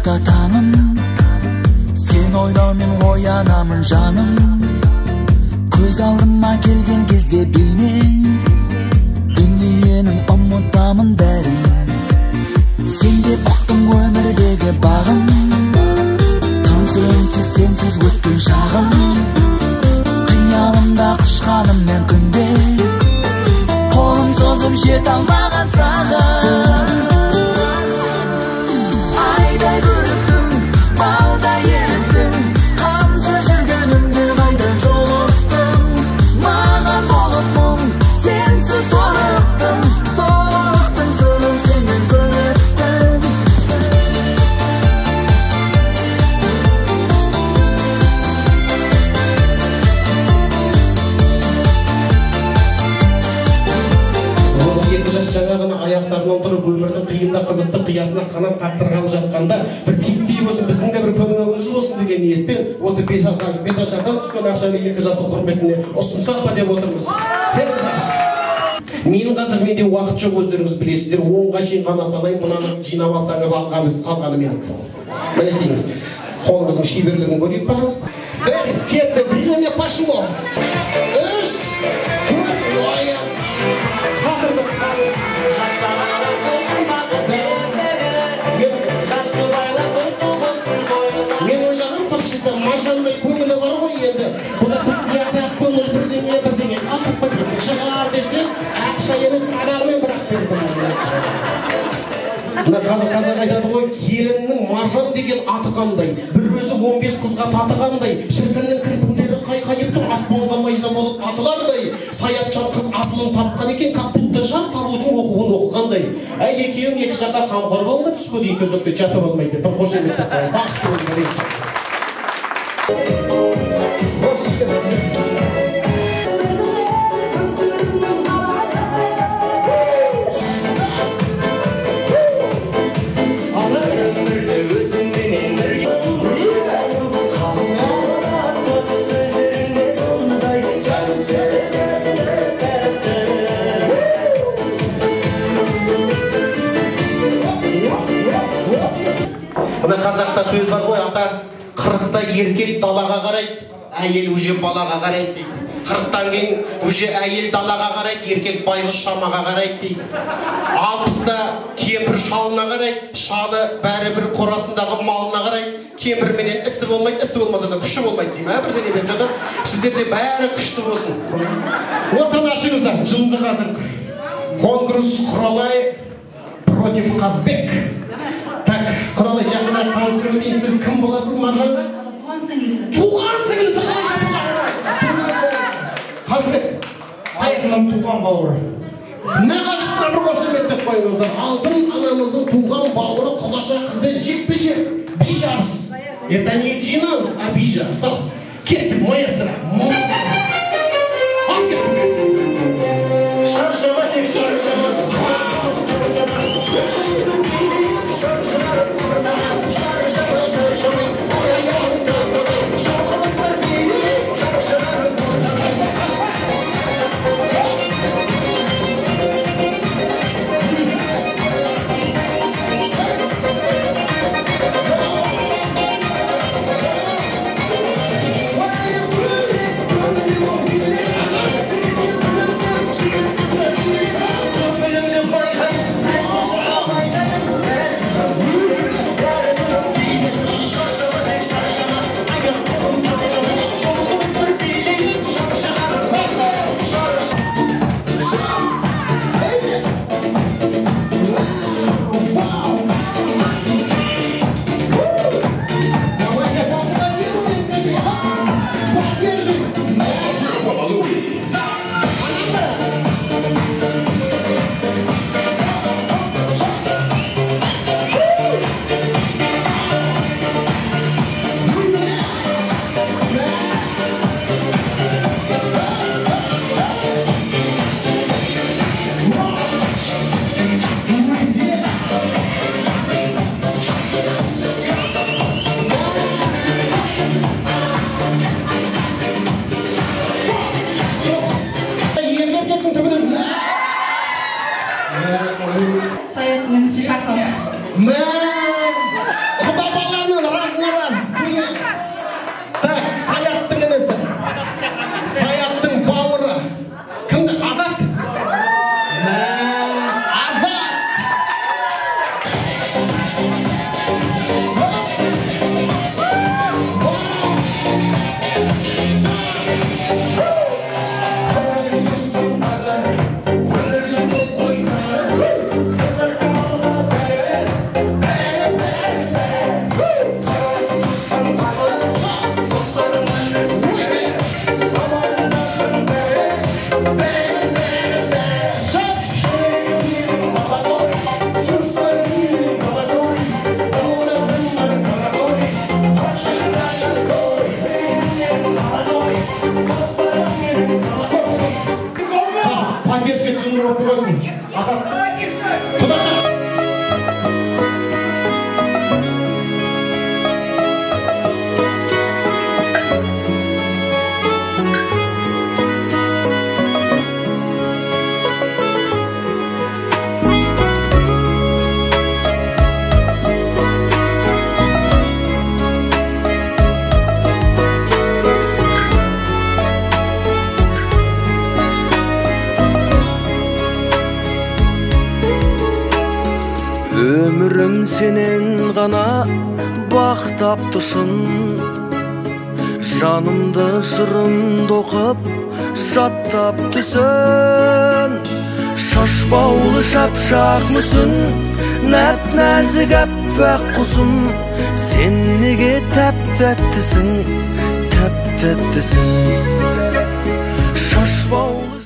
тоқтатамын, сен ойлаумен оянамын жаным. Көз алдыма келген кезде бейнең, дүниенің ұмытамын бәрін. Сен деп ұқтым өмірдегі бағым, үнсіз сенсіз өткен шағым. Қиялымда құшқаным мен күнде, қолым созып жете алмаған саған. Айдай көріктің, балдай еріктің, қамсыз жүргенімде қайдан жолықтың. Маған болып мұң, сенсіз торықтың, солықтың сөлім сенен көріктің. Жаңағына аяқтарынан тұрып өмірдің қиында қызықты қиясына қанат қақтырғалы жатқанда бір титтей болсын, біздің де бір көңіліміз болсын деген ниетпен осы беташардан түскен ақшаны екі жастың құрметіне ұсынсақ па деп отырмыз. Менің қазір менде уақыт жоқ, өздеріңіз білесіздер, 10-ға шейін ғана санайын, мынаны жинап алсаңыз қалғаны менікі. Міне дейміз, қолыңыздың шеберлігін көрейік, пожалуйста. Кетті, время пошло. Үш, төрт, оян. Мен ойлағым тапшыда мажандай көңілі бар ғой енді. Бұда қыз сияқты ақ көңіл бірдеңе қалдырып бәден. Шығар десең, ақша емес тамағымен бірақ берді. Қазақ айтады ғой, келіннің мажан деген аты қандай, бір өзі 15 қызға таты қандай, шіркіннің кірпіндері қайқайып тұр, аспанға майса болып атылардай. Саятжан қыз асылын тапқан екен, капутты жар тарудың оқуын оқығандай. Екеуің екі жаққа қамқор болыңдар, түске дейін төсекте жатып алмайды. Бір қошеметтеп қойын, бақытты болыңдар. Қазақта сөз бар ғой, ата, 40-та еркек далаға қарайды, әйел уже балаға қарайды дейді. 40-тан кейін уже әйел далаға қарайды, еркек байғұс шамаға қарайды дейді. 60-та кемпір шалына қарайды, шалы бәрі бір қорасындағы малына қарайды. Кемпірменен ісі болмайды, ісі болмаса да күші болмайды деймін. Бірден деп жатыр. Сіздерде бәрі күшті болсын. Ортаны ашыңыздар, жылды қазір. Конкурс Құралай против Қазбек. Так, Құралай жақына таныстырып өтейін, сіз кім боласыз Маржанға? Туған сіңлісі. Туған сіңлісі қалайша туған? Қазбек, саятынан туған бауыры. Нағашысына бір қошеметтеп қойыңыздар. Алтын анамыздың туған бауыры құдаша қызбен жекпе-жек. Бейжарыс. Это не жинаңыз, а бейжарыс. Кеттік, маэстро. Ал кеттік. Шаршама тек шаршама. болсын. Азат. Құдаша. Ömürüm senin gana baktaptısın, janımda sırın dokup jattaptısın. Şaşbaulu şapşak mısın, nap nazik appak kusun, sen nege tap-tattisin. Şaşbaulu